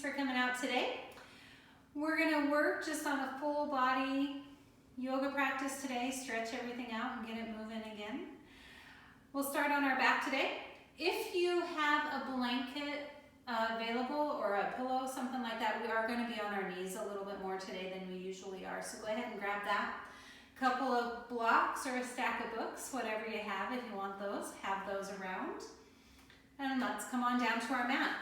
for coming out today. We're gonna work just on a full body yoga practice today, stretch everything out and get it moving again. We'll start on our back today. If you have a blanket available or a pillow, something like that, we are gonna be on our knees a little bit more today than we usually are. So go ahead and grab that. Couple of blocks or a stack of books, whatever you have, if you want those, have those around. And let's come on down to our mat.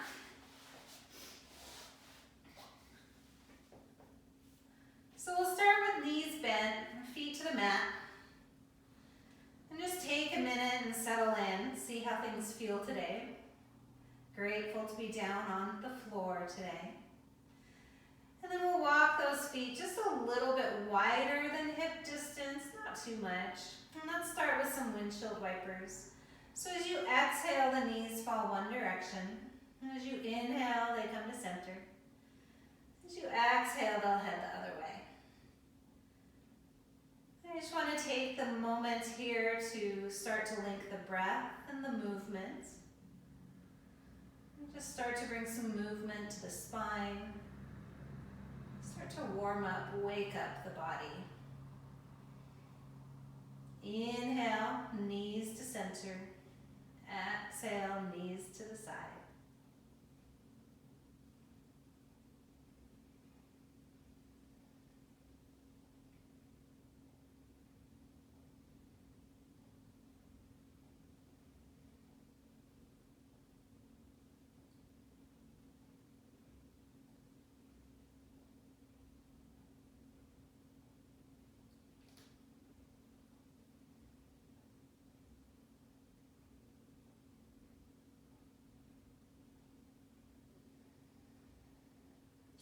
So we'll start with knees bent, feet to the mat. And just take a minute and settle in, see how things feel today. Grateful to be down on the floor today. And then we'll walk those feet just a little bit wider than hip distance, not too much. And let's start with some windshield wipers. So as you exhale, the knees fall one direction. And as you inhale, they come to center. As you exhale, they'll head the other way. I just want to take the moment here to start to link the breath and the movement. And just start to bring some movement to the spine. Start to warm up, wake up the body. Inhale, knees to center. Exhale, knees to the side.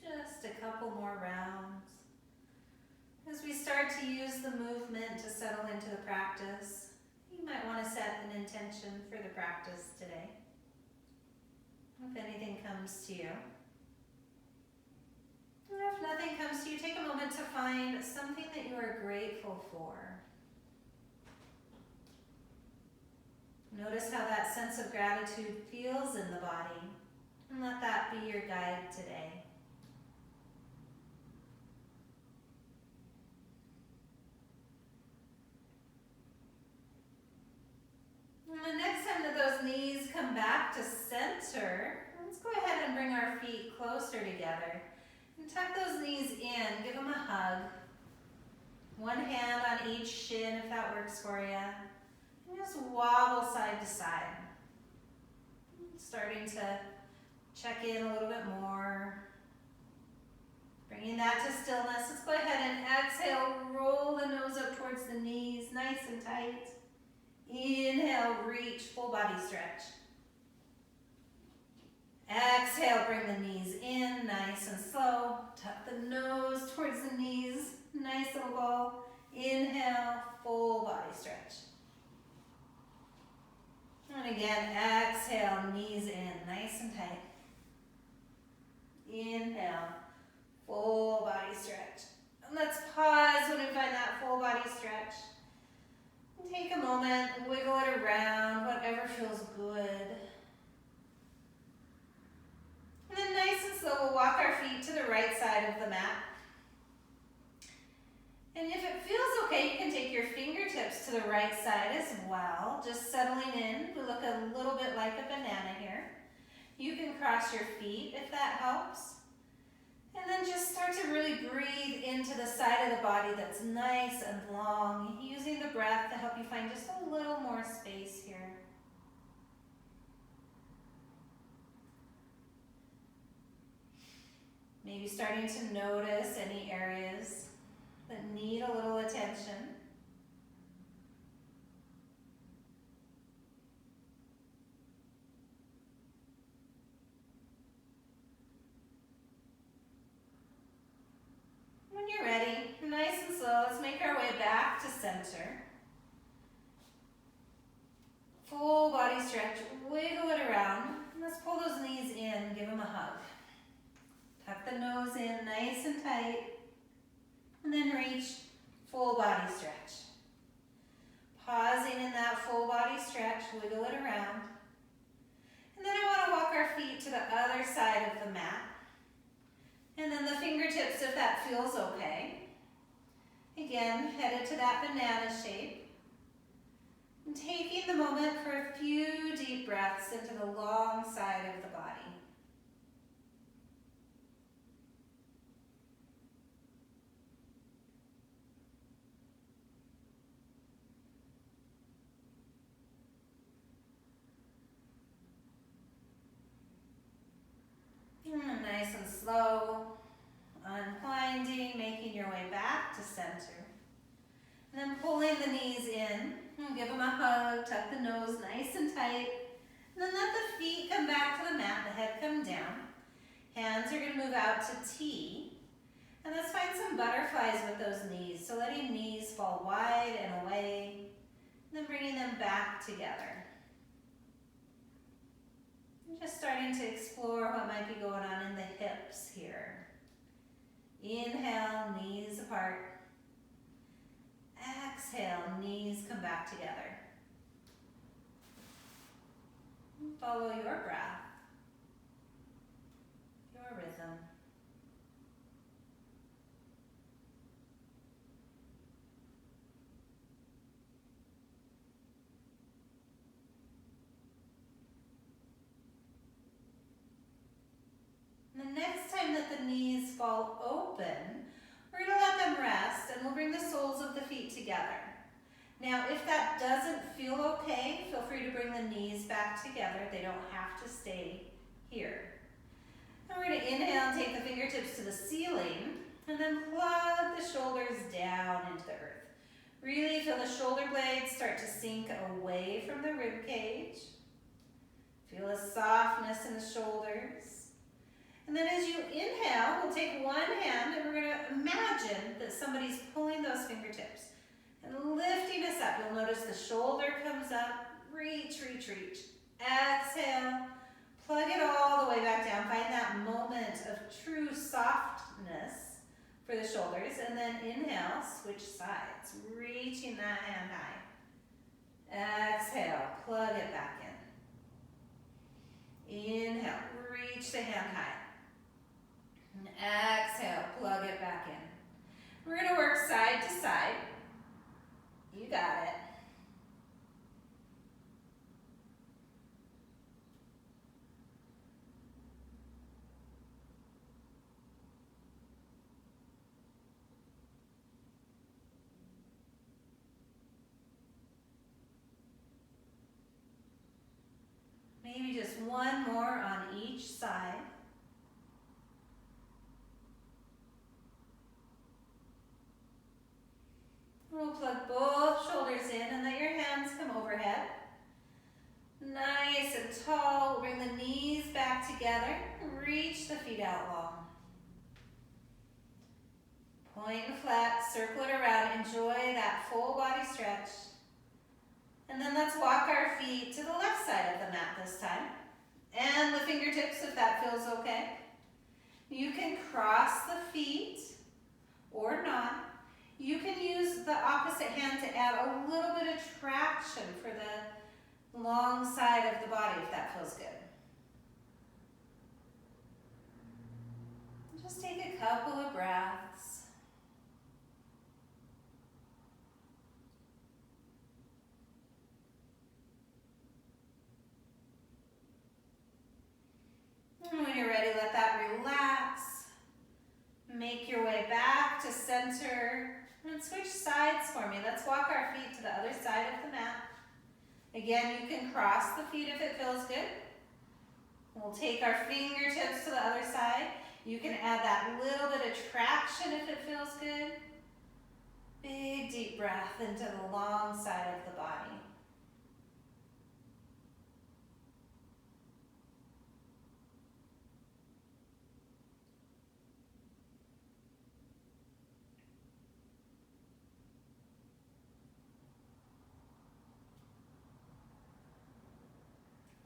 Just a couple more rounds. As we start to use the movement to settle into the practice, you might want to set an intention for the practice today. If anything comes to you. And if nothing comes to you, take a moment to find something that you are grateful for. Notice how that sense of gratitude feels in the body, and let that be your guide today. And the next time that those knees come back to center, let's go ahead and bring our feet closer together. And tuck those knees in, give them a hug. One hand on each shin if that works for you. And just wobble side to side. Starting to check in a little bit more. Bringing that to stillness. Let's go ahead and exhale, roll the nose up towards the knees, nice and tight. Inhale, reach, full body stretch. Exhale, bring the knees in, nice and slow. Tuck the nose towards the knees, nice little bow. Inhale, full body stretch. And again, exhale, knees in, nice and tight. Inhale, full body stretch. And let's pause when we find that full body stretch. Take a moment, wiggle it around, whatever feels good. And then nice and slow, we'll walk our feet to the right side of the mat. And if it feels okay, you can take your fingertips to the right side as well. Just settling in, we look a little bit like a banana here. You can cross your feet if that helps. And then just start to really breathe into the side of the body that's nice and long, using the breath to help you find just a little more space here. Maybe starting to notice any areas that need a little attention. When you're ready, nice and slow, let's make our way back to center. Full body stretch, wiggle it around. Let's pull those knees in, give them a hug. Tuck the nose in, nice and tight. And then reach, full body stretch. Pausing in that full body stretch, wiggle it around. And then I want to walk our feet to the other side of the mat. And then the fingertips, if that feels okay. Again, headed to that banana shape. And taking the moment for a few deep breaths into the long side of the body. Nice and slow, unwinding, making your way back to center. And then pulling the knees in, and give them a hug, tuck the nose nice and tight. And then let the feet come back to the mat, the head come down. Hands are going to move out to T. And let's find some butterflies with those knees. So letting knees fall wide and away, and then bringing them back together. Just starting to explore what might be going on in the hips here. Inhale, knees apart. Exhale, knees come back together. Follow your breath, your rhythm. The next time that the knees fall open, we're going to let them rest and we'll bring the soles of the feet together. Now, if that doesn't feel okay, feel free to bring the knees back together. They don't have to stay here. And we're going to inhale and take the fingertips to the ceiling and then plug the shoulders down into the earth. Really feel the shoulder blades start to sink away from the rib cage. Feel the softness in the shoulders. And then as you inhale, we'll take one hand and we're going to imagine that somebody's pulling those fingertips and lifting us up. You'll notice the shoulder comes up, reach, reach, reach. Exhale, plug it all the way back down. Find that moment of true softness for the shoulders. And then inhale, switch sides, reaching that hand high. Exhale, plug it back in. Inhale, reach the hand high. Exhale, plug it back in. We're going to work side to side. You got it. Maybe just one more on each side. We'll plug both shoulders in and let your hands come overhead. Nice and tall. We'll bring the knees back together. Reach the feet out long. Point and flat, circle it around. Enjoy that full body stretch. And then let's walk our feet to the left side of the mat this time. And the fingertips if that feels okay. You can cross the feet or not. You can use the opposite hand to add a little bit of traction for the long side of the body if that feels good. Just take a couple of breaths. And when you're ready, let that relax. Make your way back to center. And switch sides for me. Let's walk our feet to the other side of the mat. Again, you can cross the feet if it feels good. We'll take our fingertips to the other side. You can add that little bit of traction if it feels good. Big deep breath into the long side of the body.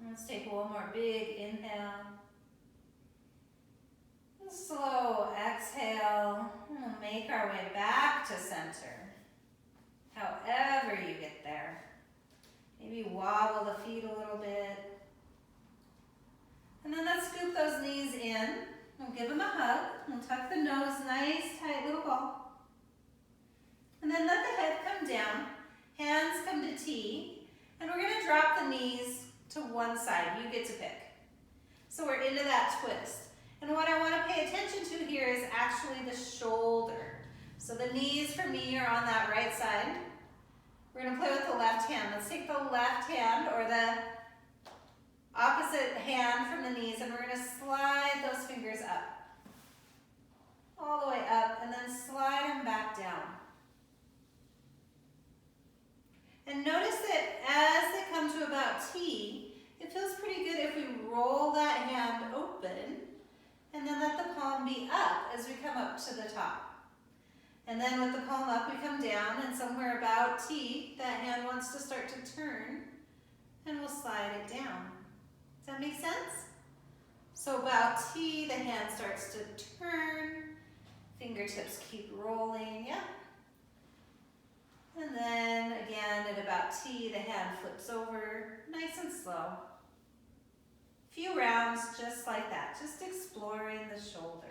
Let's take one more big inhale. Slow exhale. We'll make our way back to center. However you get there. Maybe wobble the feet a little bit. And then let's scoop those knees in. We'll We'll give them a hug. We'll tuck the nose, nice, tight little ball. And then let the head come down. Hands come to T. And we're going to drop the knees to one side. You get to pick. So we're into that twist. And what I want to pay attention to here is actually the shoulder. So the knees for me are on that right side. We're going to play with the left hand. Let's take the left hand or the opposite hand from the knees and we're going to slide those fingers up. All the way up and then slide them back down. And notice that as they come to about T, it feels pretty good if we roll that hand open and then let the palm be up as we come up to the top. And then with the palm up, we come down, and somewhere about T, that hand wants to start to turn, and we'll slide it down. Does that make sense? So about T, the hand starts to turn, fingertips keep rolling, yeah? And then again, at about T, the hand flips over, nice and slow. Few rounds just like that, just exploring the shoulder.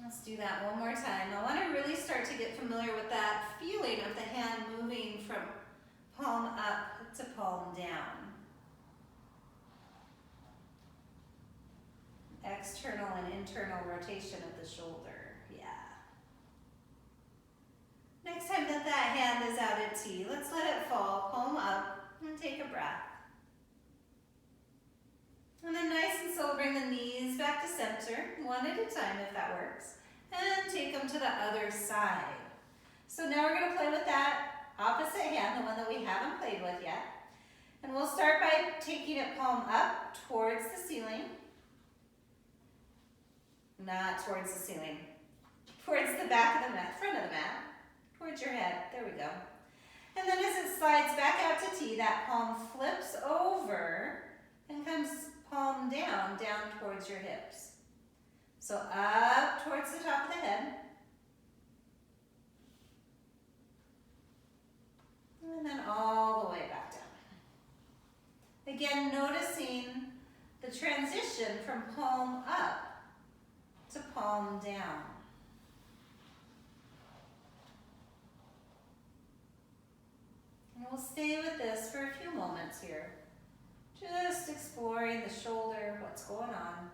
Let's do that one more time. I want to really start to get familiar with that feeling of the hand moving from palm up to palm down. External and internal rotation of the shoulder. Yeah. Next time that hand is out at T, let's let it fall, palm up, and take a breath. And then nice and slow, bring the knees back to center, one at a time if that works. And take them to the other side. So now we're going to play with that opposite hand, the one that we haven't played with yet. And we'll start by taking it palm up towards the ceiling. Not towards the ceiling. Towards the back of the mat, front of the mat. Towards your head. There we go. And then as it slides back out to T, that palm flips over and comes palm down, down towards your hips. So up towards the top of the head. And then all the way back down. Again, noticing the transition from palm up to palm down. And we'll stay with this for a few moments here. Just exploring the shoulder, what's going on.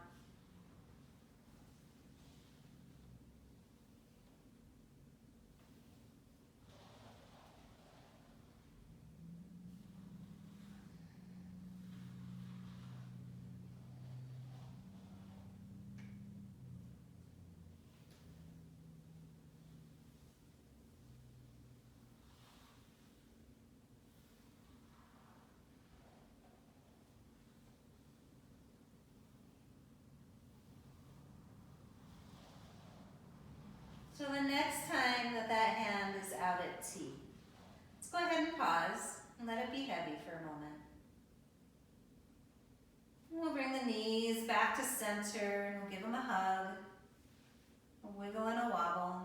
So the next time that hand is out at T, let's go ahead and pause and let it be heavy for a moment. And we'll bring the knees back to center and we'll give them a hug, a wiggle and a wobble.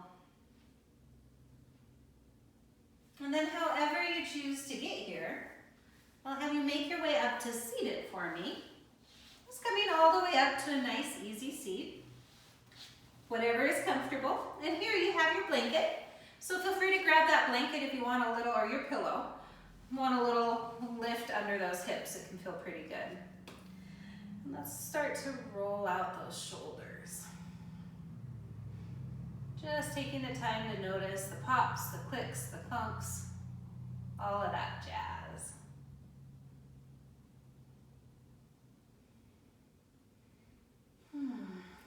And then however you choose to get here, I'll have you make your way up to seated for me. Just coming all the way up to a nice easy seat. Whatever is comfortable. And here you have your blanket. So feel free to grab that blanket if you want a little, or your pillow. Want a little lift under those hips. It can feel pretty good. And let's start to roll out those shoulders. Just taking the time to notice the pops, the clicks, the clunks, all of that jazz.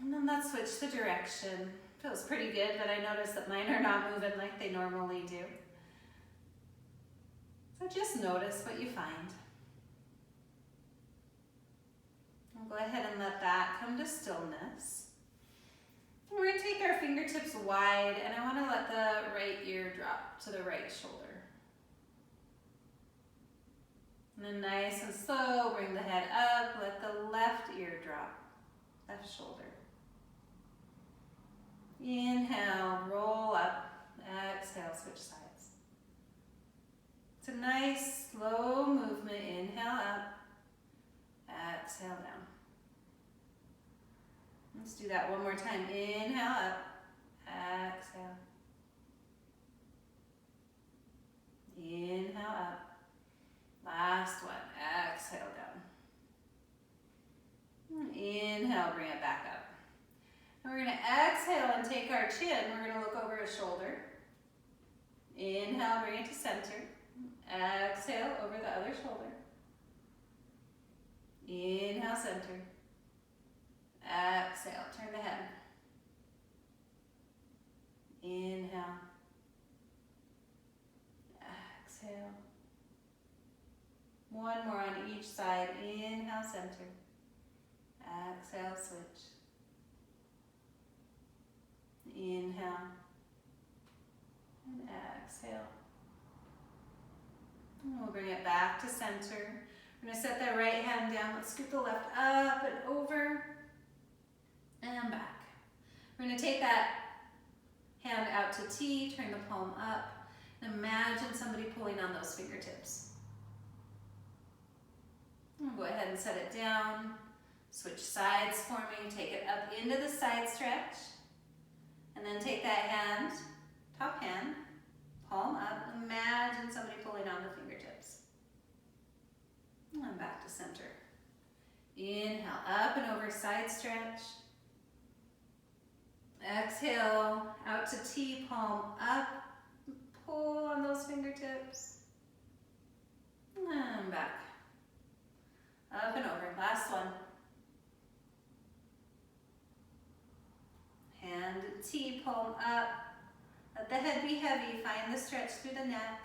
And then let's switch the direction. Feels pretty good, but I notice that mine are not moving like they normally do. So just notice what you find. We'll go ahead and let that come to stillness. And we're going to take our fingertips wide, and I want to let the right ear drop to the right shoulder. And then nice and slow, bring the head up, let the left ear drop, left shoulder. Inhale, roll up. Exhale, switch sides. It's a nice, slow movement. Inhale up. Exhale down. Let's do that one more time. Inhale up. Exhale. Inhale up. Last one. Exhale down. Inhale, bring it back up. And we're going to exhale and take our chin. We're going to look over a shoulder. Inhale, bring it to center. Exhale, over the other shoulder. Inhale, center. Exhale, turn the head. Inhale. Exhale. One more on each side. Inhale, center. Exhale, switch. Inhale. And exhale. And we'll bring it back to center. We're going to set that right hand down. Let's scoop the left up and over and back. We're going to take that hand out to T, turn the palm up, and imagine somebody pulling on those fingertips. And go ahead and set it down. Switch sides for me. Take it up into the side stretch. And then take that hand, top hand, palm up. Imagine somebody pulling on the fingertips. And back to center. Inhale, up and over, side stretch. Exhale, out to T, palm up. Pull on those fingertips. And back. Up and over, last one. Hand T, palm up. Let the head be heavy. Find the stretch through the neck.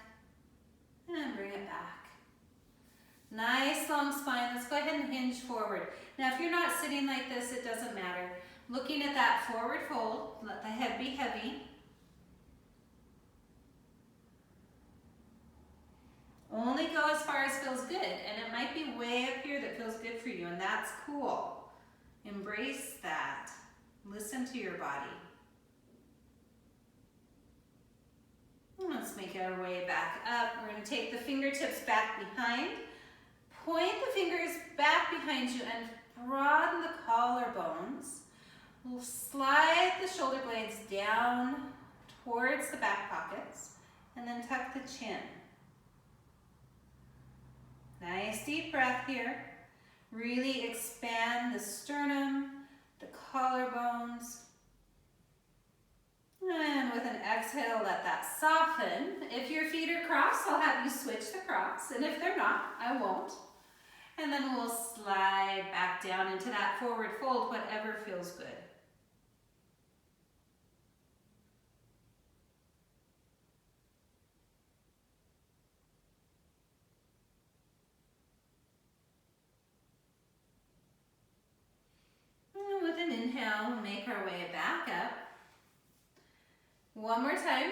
And bring it back. Nice long spine. Let's go ahead and hinge forward. Now if you're not sitting like this, it doesn't matter. Looking at that forward fold, let the head be heavy. Only go as far as feels good, and it might be way up here that feels good for you, and that's cool. Embrace that. Listen to your body. Let's make our way back up. We're going to take the fingertips back behind. Point the fingers back behind you and broaden the collarbones. We'll slide the shoulder blades down towards the back pockets and then tuck the chin. Nice deep breath here. Really expand the sternum, the collarbones. And with an exhale, let that soften. If your feet are crossed, I'll have you switch the cross. And if they're not, I won't. And then we'll slide back down into that forward fold, whatever feels good. And with an inhale, we'll make our way back up. One more time,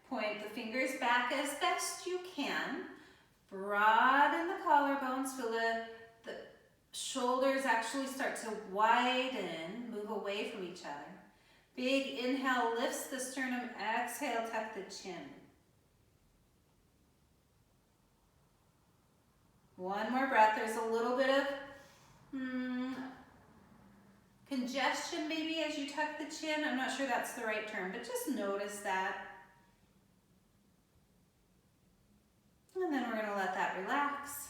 point the fingers back as best you can. Broaden the collarbones, feel the shoulders actually start to widen, move away from each other. Big inhale lifts the sternum, exhale, tuck the chin. One more breath. There's a little bit of congestion maybe as you tuck the chin. I'm not sure that's the right term, but just notice that. And then we're going to let that relax.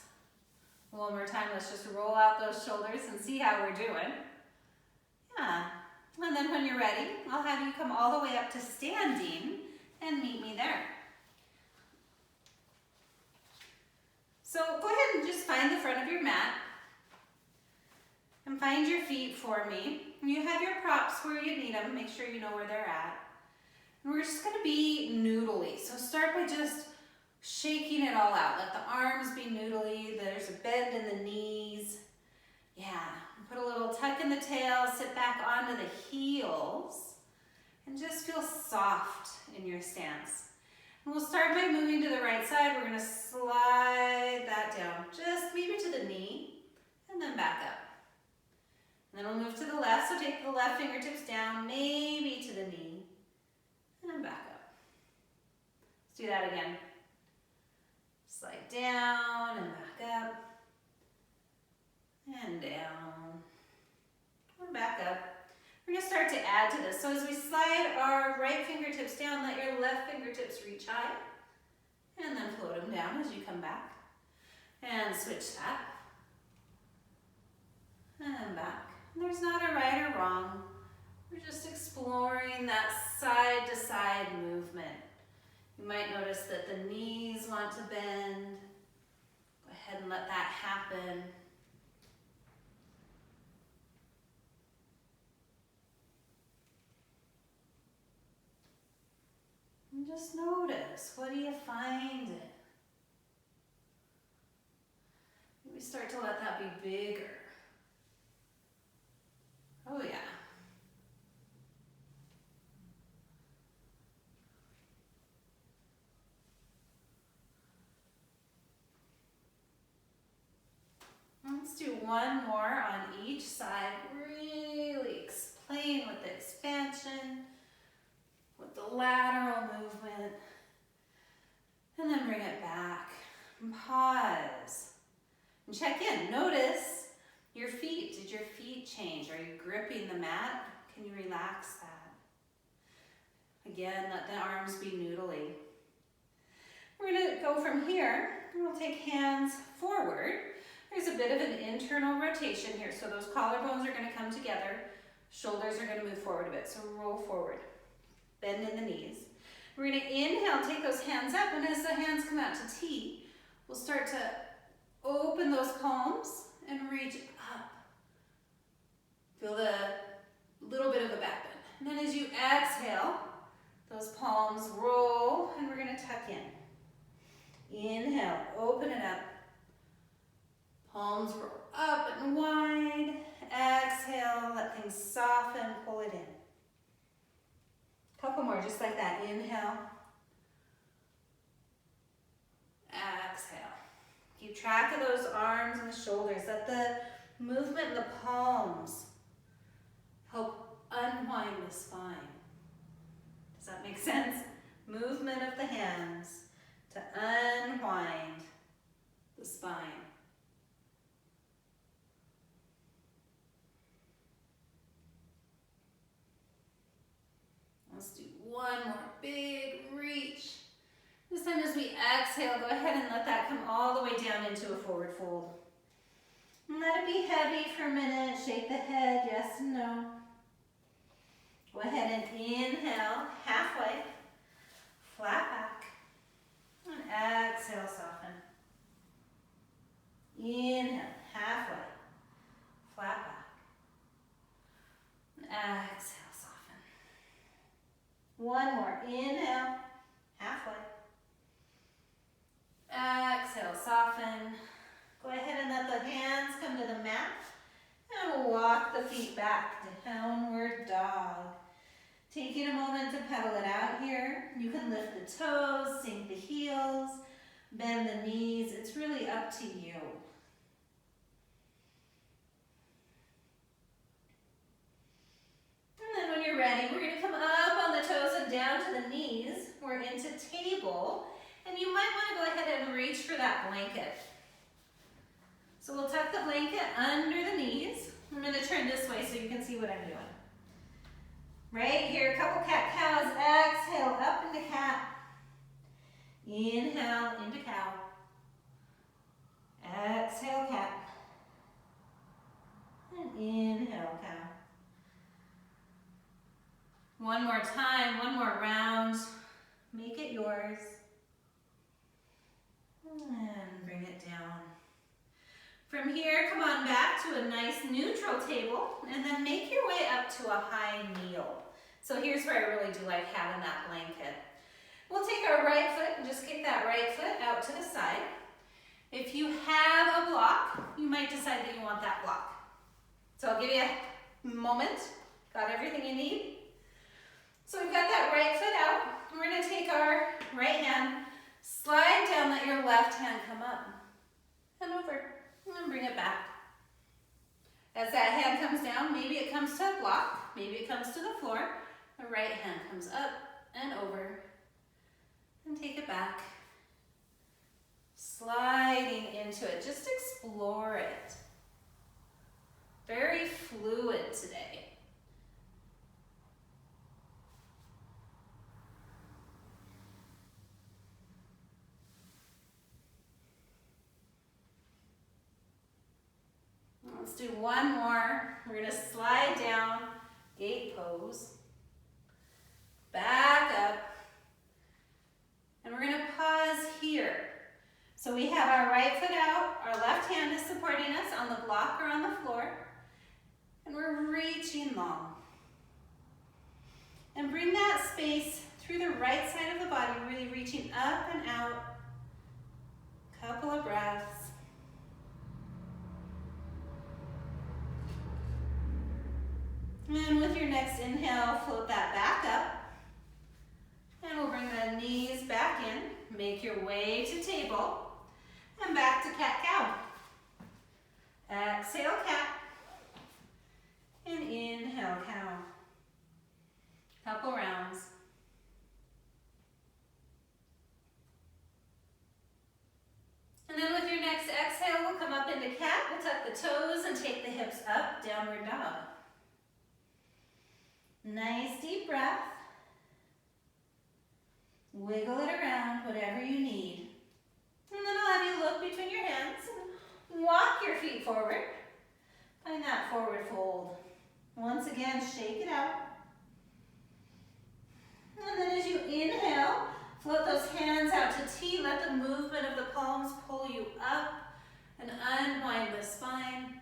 One more time, let's just roll out those shoulders and see how we're doing. Yeah. And then when you're ready, I'll have you come all the way up to standing and meet me there. So go ahead and just find the front of your mat and find your feet for me. You have your props where you need them. Make sure you know where they're at. And we're just going to be noodly. So start by just shaking it all out. Let the arms be noodly. There's a bend in the knees. Yeah. Put a little tuck in the tail. Sit back onto the heels. And just feel soft in your stance. And we'll start by moving to the right side. We're going to slide that down. Just maybe to the knee. And then back up. And then we'll move to the left. So take the left fingertips down, maybe to the knee. and back up. Let's do that again. Slide down and back up, and down, and back up. We're going to start to add to this. So as we slide our right fingertips down, let your left fingertips reach high, and then float them down as you come back. And switch that, and back. And there's not a right or wrong. We're just exploring that side to side movement. You might notice that the knees want to bend. Go ahead and let that happen. And just notice, what do you find? Maybe start to let that be bigger. Oh yeah. Let's do one more on each side. Really explain with the expansion, with the lateral movement, and then bring it back. And pause. And check in. Notice your feet. Did your feet change? Are you gripping the mat? Can you relax that? Again, let the arms be noodly. We're going to go from here. We'll take hands forward. There's a bit of an internal rotation here, so those collarbones are going to come together. Shoulders are going to move forward a bit, so roll forward. Bend in the knees. We're going to inhale, take those hands up, and as the hands come out to T, we'll start to open those palms and reach up. Feel the little bit of a back bend. And then as you exhale, those palms roll, and we're going to tuck in. Inhale, open it up. Palms roll up and wide. Exhale, let things soften, pull it in. Couple more, just like that. Inhale. Exhale. Keep track of those arms and the shoulders. Let the movement in the palms help unwind the spine. Does that make sense? Movement of the hands to unwind the spine. Let's do one more big reach. This time as we exhale, go ahead and let that come all the way down into a forward fold. And let it be heavy for a minute. Shake the head, yes and no. Go ahead and inhale, halfway, flat back. And exhale, soften. Inhale, halfway, flat back. And exhale, soften. One more, inhale, halfway. Exhale, soften. Go ahead and let the hands come to the mat and walk the feet back, downward dog. Taking a moment to pedal it out here. You can lift the toes, sink the heels, bend the knees. It's really up to you. And then when you're ready, we're going to come up on the toes and down to the knees. We're into table. And you might want to go ahead and reach for that blanket. So we'll tuck the blanket under the knees. I'm going to turn this way so you can see what I'm doing. Right here, a couple cat-cows. Exhale, up into cat. Inhale, into cow. Exhale, cat. And inhale, cow. One more time, one more round. Make it yours. And bring it down. From here, come on back to a nice neutral table, and then make your way up to a high kneel. So here's where I really do like having that blanket. We'll take our right foot and just kick that right foot out to the side. If you have a block, you might decide that you want that block. So I'll give you a moment. Got everything you need? So we've got that right foot out. We're going to take our right hand, slide down, let your left hand come up and over. And then bring it back. As that hand comes down, maybe it comes to a block, maybe it comes to the floor. The right hand comes up and over, and take it back. Sliding into it, just explore it. Very fluid today. Let's do one more. We're going to slide down, gate pose, back up, and we're going to pause here. So we have our right foot out, our left hand is supporting us on the block or on the floor, and we're reaching long. And bring that space through the right side of the body, really reaching up and out. Couple of breaths. And with your next inhale, float that back up. And we'll bring the knees back in. Make your way to table. And back to cat-cow. Exhale, cat. And inhale, cow. Couple rounds. And then with your next exhale, we'll come up into cat. We'll tuck the toes and take the hips up, downward dog. Nice deep breath. Wiggle it around, whatever you need. And then I'll have you look between your hands and walk your feet forward. Find that forward fold. Once again, shake it out. And then as you inhale, float those hands out to T. Let the movement of the palms pull you up and unwind the spine.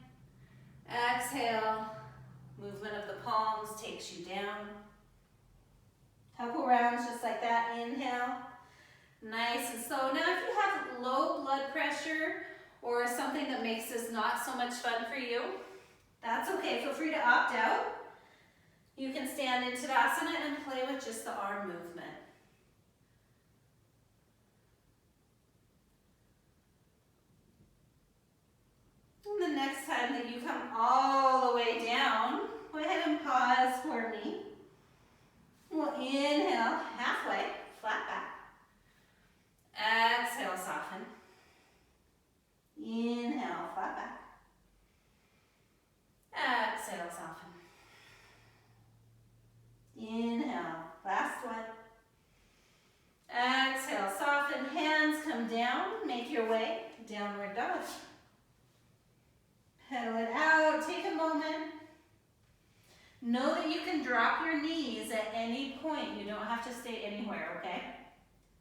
Exhale. Movement of the palms takes you down. Couple rounds just like that. Inhale. Nice and slow. Now if you have low blood pressure or something that makes this not so much fun for you, that's okay. Feel free to opt out. You can stand in Tadasana and play with just the arm movement. And the next time that you come all the way down, go ahead and pause for me. We'll inhale halfway, flat back. Exhale, soften. Inhale, flat back. Exhale, soften. Inhale, last one. Exhale, soften. Hands come down. Make your way, downward dog. Pedal it out, take a moment. Know that you can drop your knees at any point. You don't have to stay anywhere, okay?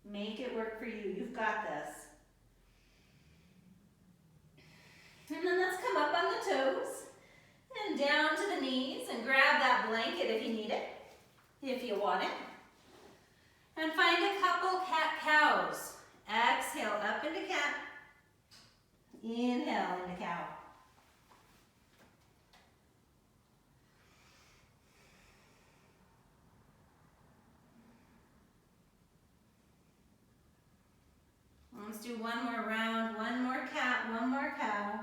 Make it work for you. You've got this. And then let's come up on the toes and down to the knees and grab that blanket if you need it, if you want it. And find a couple cat-cows. Exhale up into cat. Inhale into cow. Let's do one more round, one more cat, one more cow.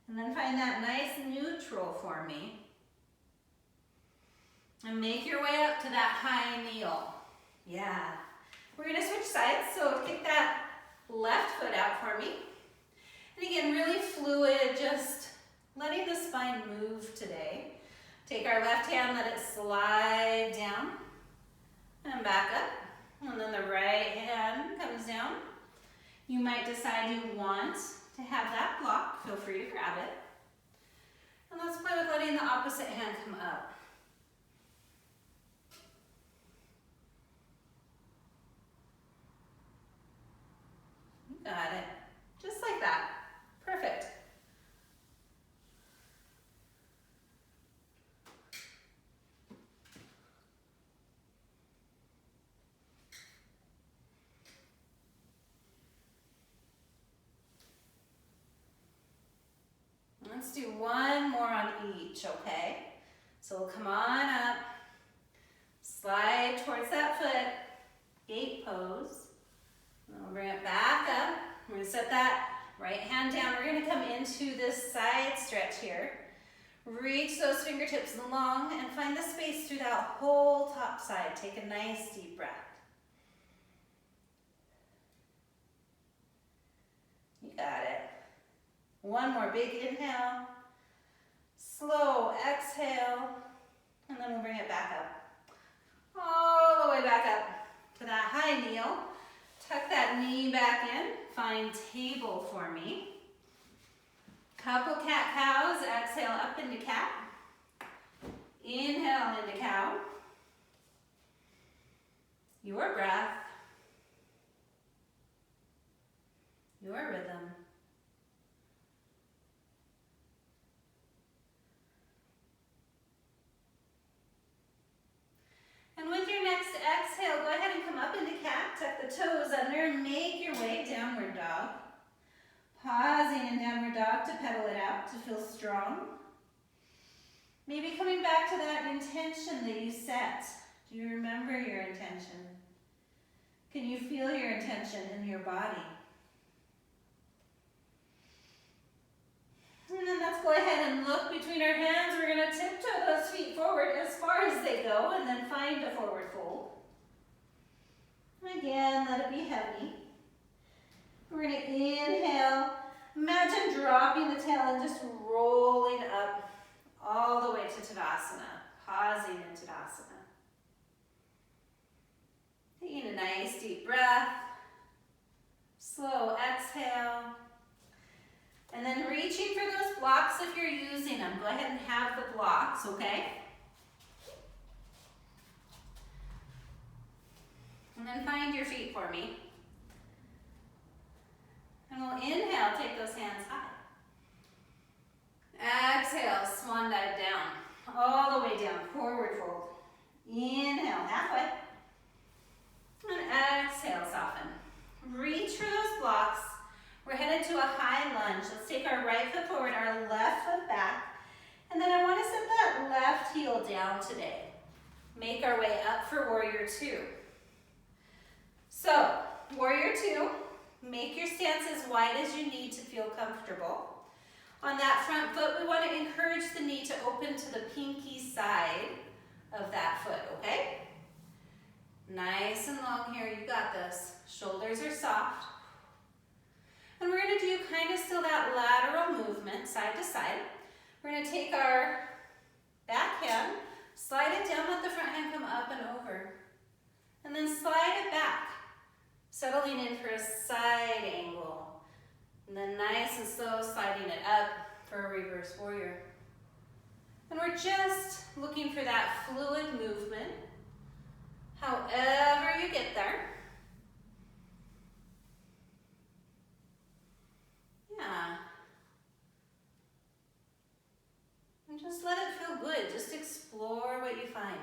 And then find that nice neutral for me. And make your way up to that high kneel. Yeah. We're going to switch sides, so kick that left foot out for me. And again, really fluid, just letting the spine move today. Take our left hand, let it slide down and back up. And then the right hand comes down. You might decide you want to have that block. Feel free to grab it. And let's play with letting the opposite hand come up. You got it. Just like that. Perfect. Let's do one more on each, okay? So we'll come on up, slide towards that foot, gate pose. And we'll bring it back up. We're gonna set that right hand down. We're gonna come into this side stretch here. Reach those fingertips long and find the space through that whole top side. Take a nice deep breath. You got it. One more big inhale. Slow exhale. And then we'll bring it back up. All the way back up to that high kneel. Tuck that knee back in. Find table for me. Couple cat-cows. Exhale up into cat. Inhale into cow. Your breath. Your rhythm. And with your next exhale, go ahead and come up into cat. Tuck the toes under and make your way downward dog. Pausing in downward dog to pedal it out to feel strong. Maybe coming back to that intention that you set. Do you remember your intention? Can you feel your intention in your body? And then let's go ahead and look between our hands. We're going to tiptoe those feet forward as far as they go and then find a forward fold. Again, let it be heavy. We're going to inhale. Imagine dropping the tail and just rolling up all the way to Tadasana. Pausing in Tadasana. Taking a nice deep breath. Slow exhale. And then reaching for those blocks if you're using them. Go ahead and have the blocks, okay? And then find your feet for me. And we'll inhale, take those hands high. Exhale, swan dive down. All the way down, forward fold. Inhale, halfway. And exhale, soften. Reach for those blocks. We're headed to a high lunge. Let's take our right foot forward, our left foot back. And then I want to set that left heel down today. Make our way up for warrior two. So, warrior two, make your stance as wide as you need to feel comfortable. On that front foot, we want to encourage the knee to open to the pinky side of that foot, okay? Nice and long here, you got this. Shoulders are soft. And we're going to do kind of still that lateral movement, side to side. We're going to take our back hand, slide it down, let the front hand come up and over. And then slide it back, settling in for a side angle. And then nice and slow, sliding it up for a reverse warrior. And we're just looking for that fluid movement, however you get there. Yeah. And just let it feel good. Just explore what you find.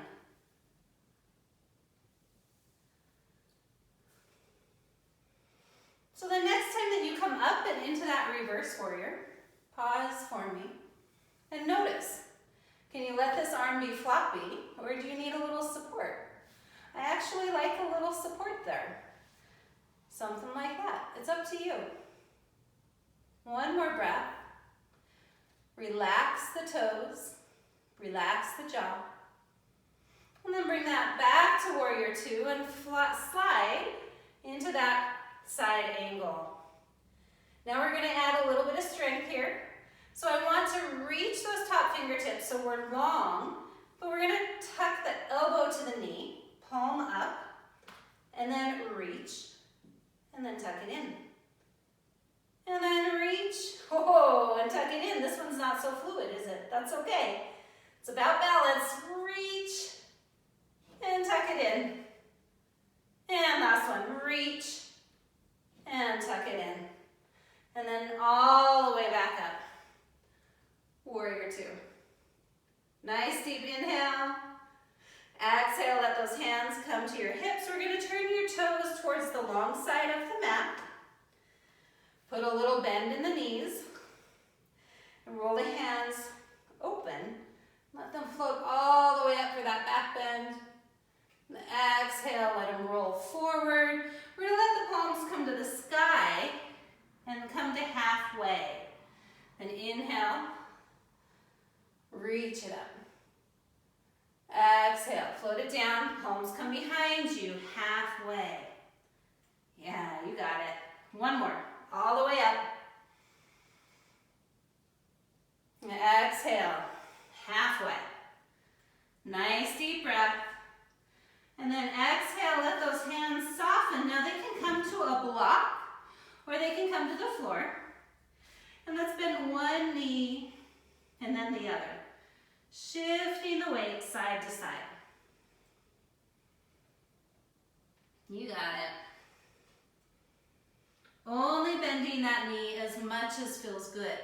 So the next time that you come up and into that reverse warrior, pause for me and notice. Can you let this arm be floppy or do you need a little support? I actually like a little support there. Something like that. It's up to you. One more breath. Relax the toes. Relax the jaw. And then bring that back to warrior two and slide into that side angle. Now we're going to add a little bit of strength here. So I want to reach those top fingertips so we're long, but we're going to tuck the elbow to the knee, palm up, and then reach, and then tuck it in. And then reach, oh, and tuck it in. This one's not so fluid, is it? That's okay. It's about balance. Reach, and tuck it in. And last one, reach, and tuck it in. And then all the way back up. Warrior two. Nice deep inhale. Exhale, let those hands come to your hips. We're going to turn your toes towards the long side of the mat. Put a little bend in the knees. And roll the hands open. Let them float all the way up for that back bend. And exhale, let them roll forward. We're going to let the palms come to the sky and come to halfway. And inhale. Reach it up. Exhale, float it down. Palms come behind you, halfway. Yeah, you got it. One more, all the way up. Exhale, halfway. Nice deep breath. And then exhale, let those hands soften. Now they can come to a block or they can come to the floor. And let's bend one knee and then the other. Shifting the weight side to side. You got it. Only bending that knee as much as feels good.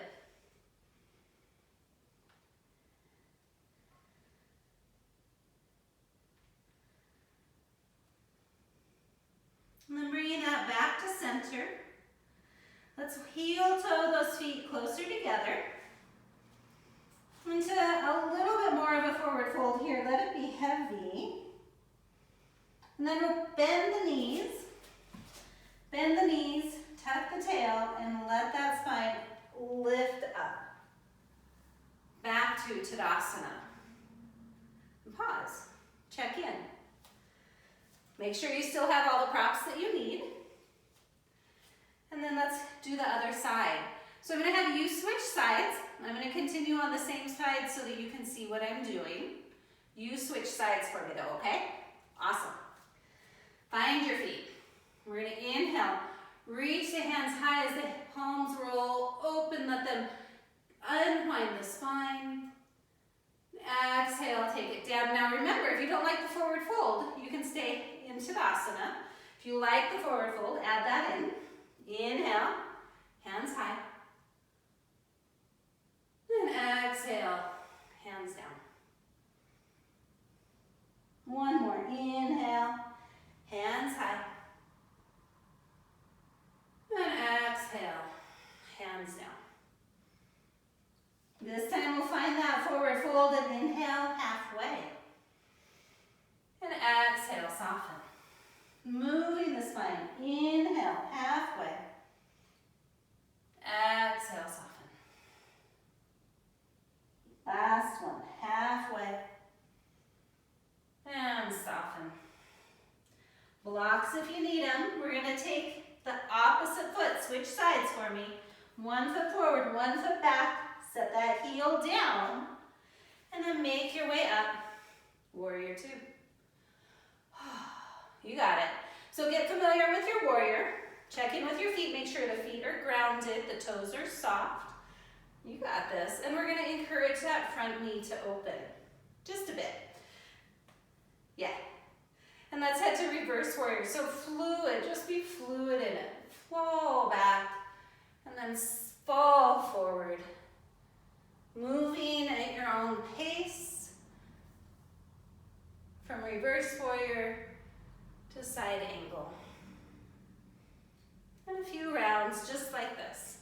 And then bringing that back to center. Let's heel toe those feet closer together. Into a little bit more of a forward fold here. Let it be heavy. And then we'll bend the knees. Bend the knees, tuck the tail, and let that spine lift up. Back to Tadasana. And pause. Check in. Make sure you still have all the props that you need. And then let's do the other side. So I'm going to have you switch sides. I'm going to continue on the same side so that you can see what I'm doing. You switch sides for me though, okay? Awesome. Find your feet. We're going to inhale. Reach the hands high as the palms roll. Open, let them unwind the spine. Exhale, take it down. Now remember, if you don't like the forward fold, you can stay in Tadasana. If you like the forward fold, add that in. Inhale, hands high. Then exhale, hands down. One more, inhale, hands high. Then exhale, hands down. This time we'll find that forward fold and inhale halfway. And exhale, soften. Moving the spine. Inhale, halfway. Exhale, soften. Last one, halfway. And soften. Blocks if you need them. We're going to take the opposite foot. Switch sides for me. One foot forward, one foot back. Set that heel down. And then make your way up. Warrior two. You got it. So get familiar with your warrior. Check in with your feet. Make sure the feet are grounded. The toes are soft. You got this. And we're going to encourage that front knee to open. Just a bit. Yeah. And let's head to reverse warrior. So fluid. Just be fluid in it. Fall back. And then fall forward. Moving at your own pace. From reverse warrior to side angle. And a few rounds just like this.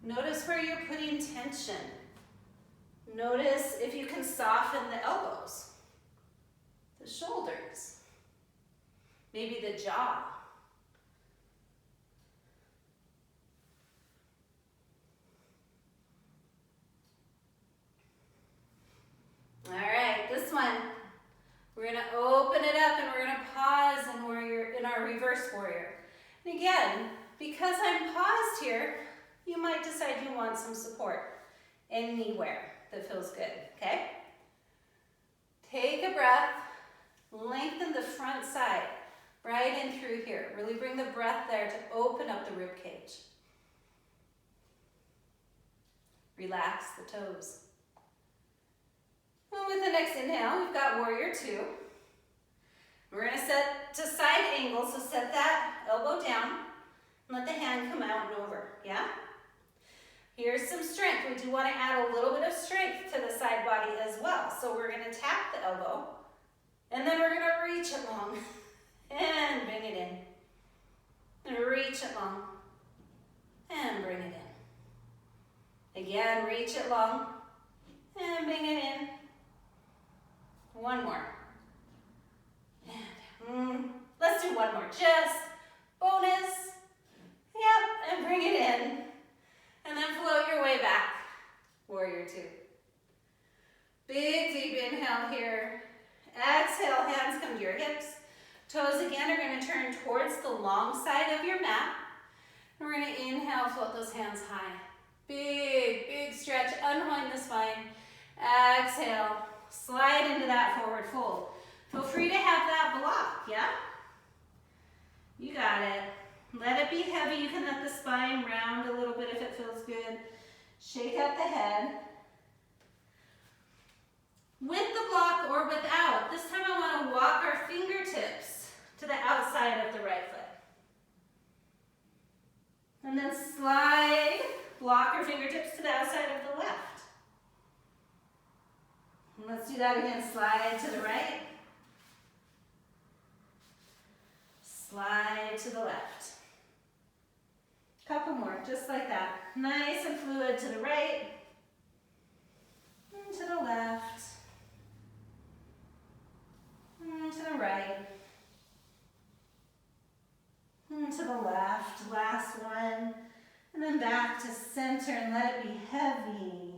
Notice where you're putting tension. Notice if you can soften the elbows, the shoulders, maybe the jaw. All right, this one, we're going to open it up and we're going to pause in our reverse warrior. And again, because I'm paused here, you might decide you want some support anywhere that feels good, okay? Take a breath, lengthen the front side right in through here. Really bring the breath there to open up the rib cage. Relax the toes. And with the next inhale, we've got warrior two. We're going to set to side angle, so set that elbow down and let the hand come out and over, yeah? Here's some strength. We do want to add a little bit of strength to the side body as well. So we're going to tap the elbow, and then we're going to reach it long and bring it in. And reach it long and bring it in. Again, reach it long and bring it in. One more. And let's do one more. Just bonus. Yep, and bring it in. And then float your way back. Warrior two. Big deep inhale here. Exhale, hands come to your hips. Toes again are going to turn towards the long side of your mat. And we're going to inhale, float those hands high. Big, big stretch, unwind the spine. Exhale, slide into that forward fold. Feel free to have that block, yeah? You got it. Let it be heavy. You can let the spine round a little bit if it feels good. Shake up the head. With the block or without, this time I want to walk our fingertips to the outside of the right foot. And then slide, block our fingertips to the outside of the left. And let's do that again. Slide to the right. Slide to the left. Couple more, just like that. Nice and fluid to the right. And to the left. And to the right. And to the left. Last one. And then back to center and let it be heavy.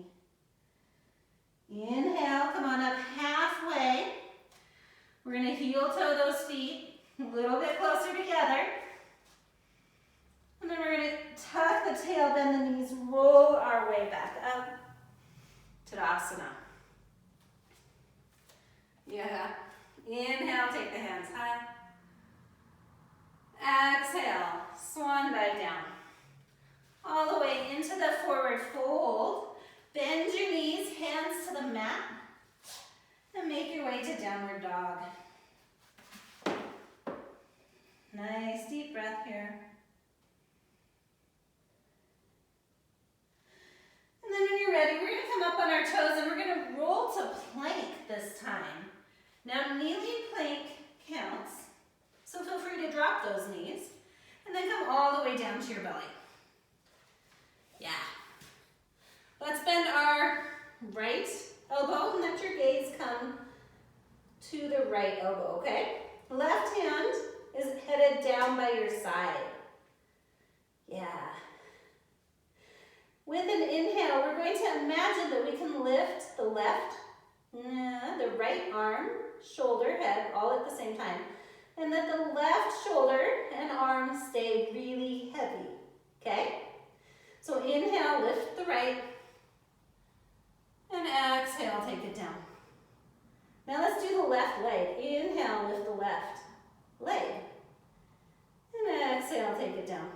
Inhale, come on up halfway. We're going to heel toe those feet a little bit closer together. And then we're going to tuck the tail, bend the knees, roll our way back up to Tadasana. Yeah. Inhale, take the hands high. Exhale, swan dive down. All the way into the forward fold. Bend your knees, hands to the mat. And make your way to downward dog. Nice deep breath here. And then when you're ready, we're going to come up on our toes and we're going to roll to plank this time. Now kneeling plank counts, so feel free to drop those knees and then come all the way down to your belly. Yeah. Let's bend our right elbow and let your gaze come to the right elbow, okay? Left hand is headed down by your side. Yeah. With an inhale, we're going to imagine that we can lift the left, the right arm, shoulder, head, all at the same time. And that the left shoulder and arm stay really heavy, okay? So inhale, lift the right, and exhale, take it down. Now let's do the left leg. Inhale, lift the left leg, and exhale, take it down.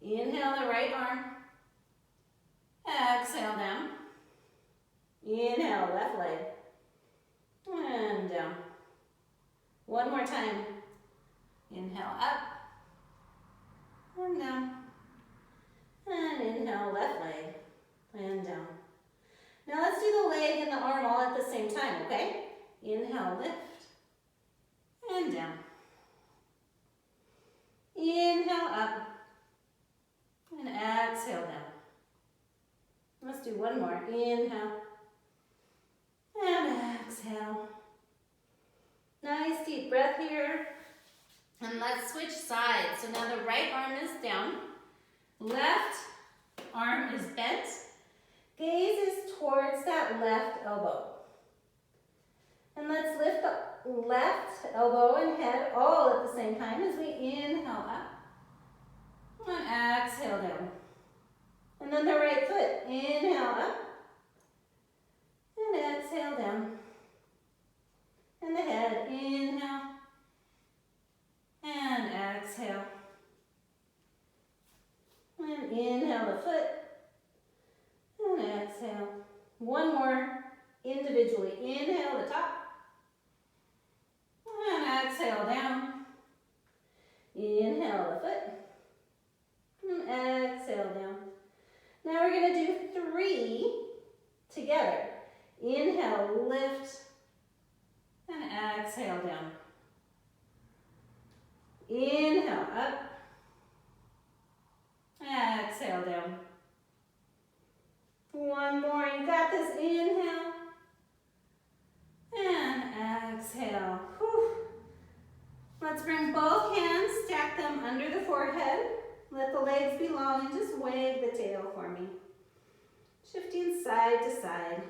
Inhale the right arm, exhale down. Inhale, left leg, and down. One more time. Inhale up, and down. And inhale, left leg, and down. Now let's do the leg and the arm all at the same time, okay? Inhale, lift, and down. Inhale, up, and exhale, down. Let's do one more. Inhale, and exhale. Nice deep breath here. And let's switch sides. So now the right arm is down. Left arm is bent. Gaze is towards that left elbow. And let's lift the left elbow and head all at the same time as we inhale up and exhale down. And then the right foot, inhale up and exhale down. And the head, inhale and exhale. And inhale the foot and exhale. One more individually. Inhale the top and exhale down. Inhale the foot and exhale down. Now we're going to do 3 together. Inhale, lift, and exhale down. Inhale up. Exhale down. One more. You got this. Inhale. And exhale. Whew. Let's bring both hands, stack them under the forehead. Let the legs be long and just wag the tail for me. Shifting side to side.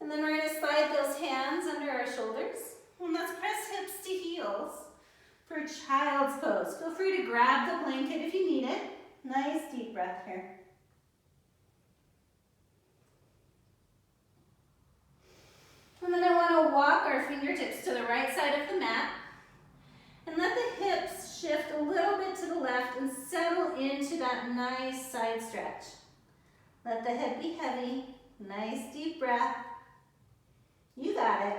And then we're going to slide those hands under our shoulders. And let's press hips to heels for child's pose. Feel free to grab the blanket if you need it. Nice deep breath here. And then I want to walk our fingertips to the right side of the mat. And let the hips shift a little bit to the left and settle into that nice side stretch. Let the head be heavy. Nice deep breath. You got it.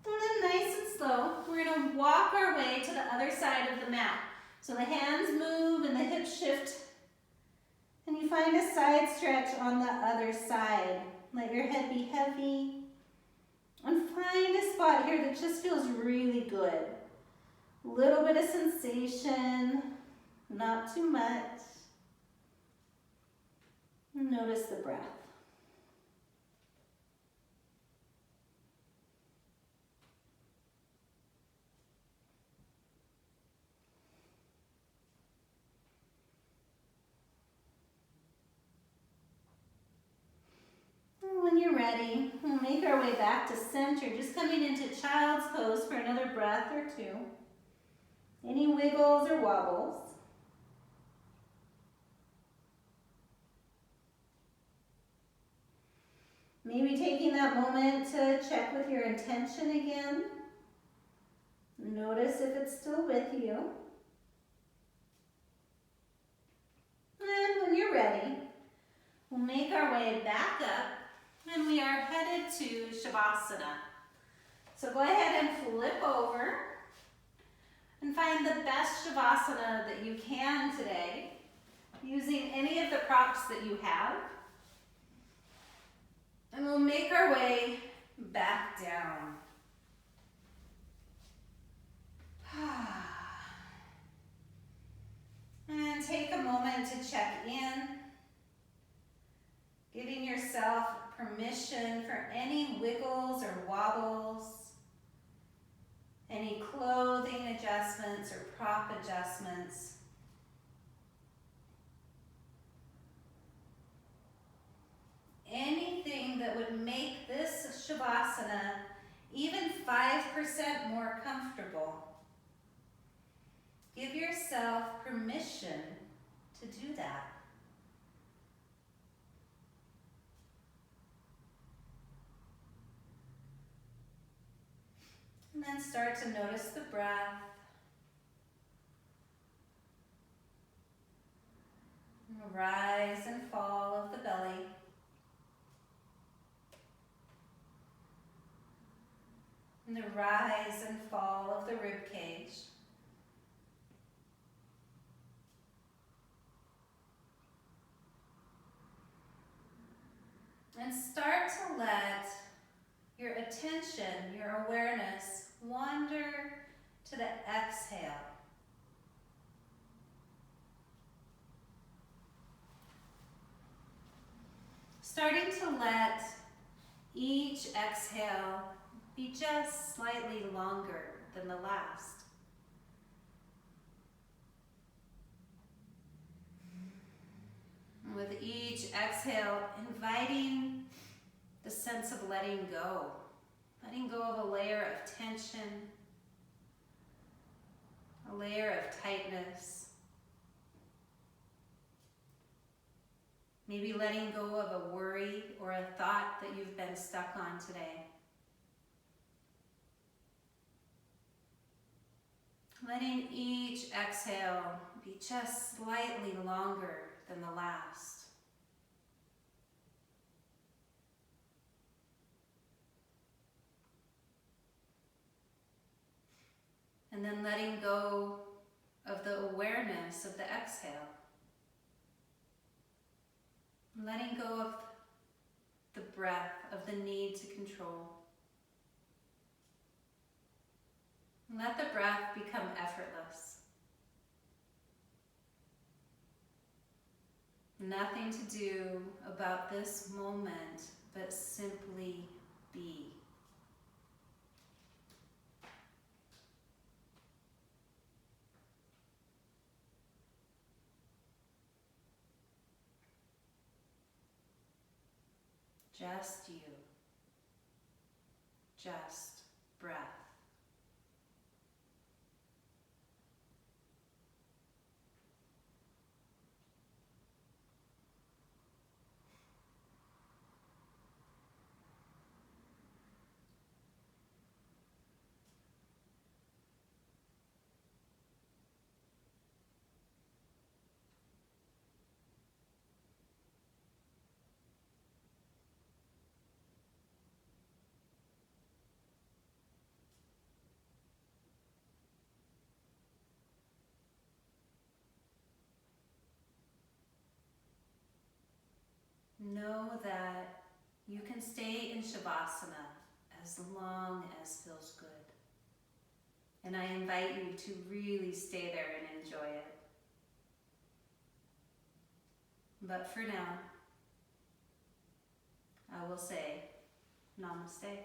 And then nice and slow, we're going to walk our way to the other side of the mat. So the hands move and the hips shift. And you find a side stretch on the other side. Let your head be heavy. And find a spot here that just feels really good. A little bit of sensation, not too much. Notice the breath. When you're ready, we'll make our way back to center, just coming into child's pose for another breath or two. Any wiggles or wobbles? Maybe taking that moment to check with your intention again. Notice if it's still with you. And when you're ready, we'll make our way back up and we are headed to Shavasana. So go ahead and flip over and find the best Shavasana that you can today using any of the props that you have. And we'll make our way back down. And take a moment to check in, giving yourself permission for any wiggles or wobbles, any clothing adjustments or prop adjustments. Anything that would make this Shavasana even 5% more comfortable. Give yourself permission to do that. And then start to notice the breath. And the rise and fall of the belly. And the rise and fall of the rib cage. And start to let your attention, your awareness, wander to the exhale. Starting to let each exhale be just slightly longer than the last. With each exhale, inviting the sense of letting go of a layer of tension, a layer of tightness. Maybe letting go of a worry or a thought that you've been stuck on today. Letting each exhale be just slightly longer than the last. And then letting go of the awareness of the exhale. Letting go of the breath, of the need to control. Let the breath become effortless. Nothing to do about this moment, but simply be. Just you. Just breath. Know that you can stay in Shavasana as long as feels good. And I invite you to really stay there and enjoy it. But for now, I will say, Namaste.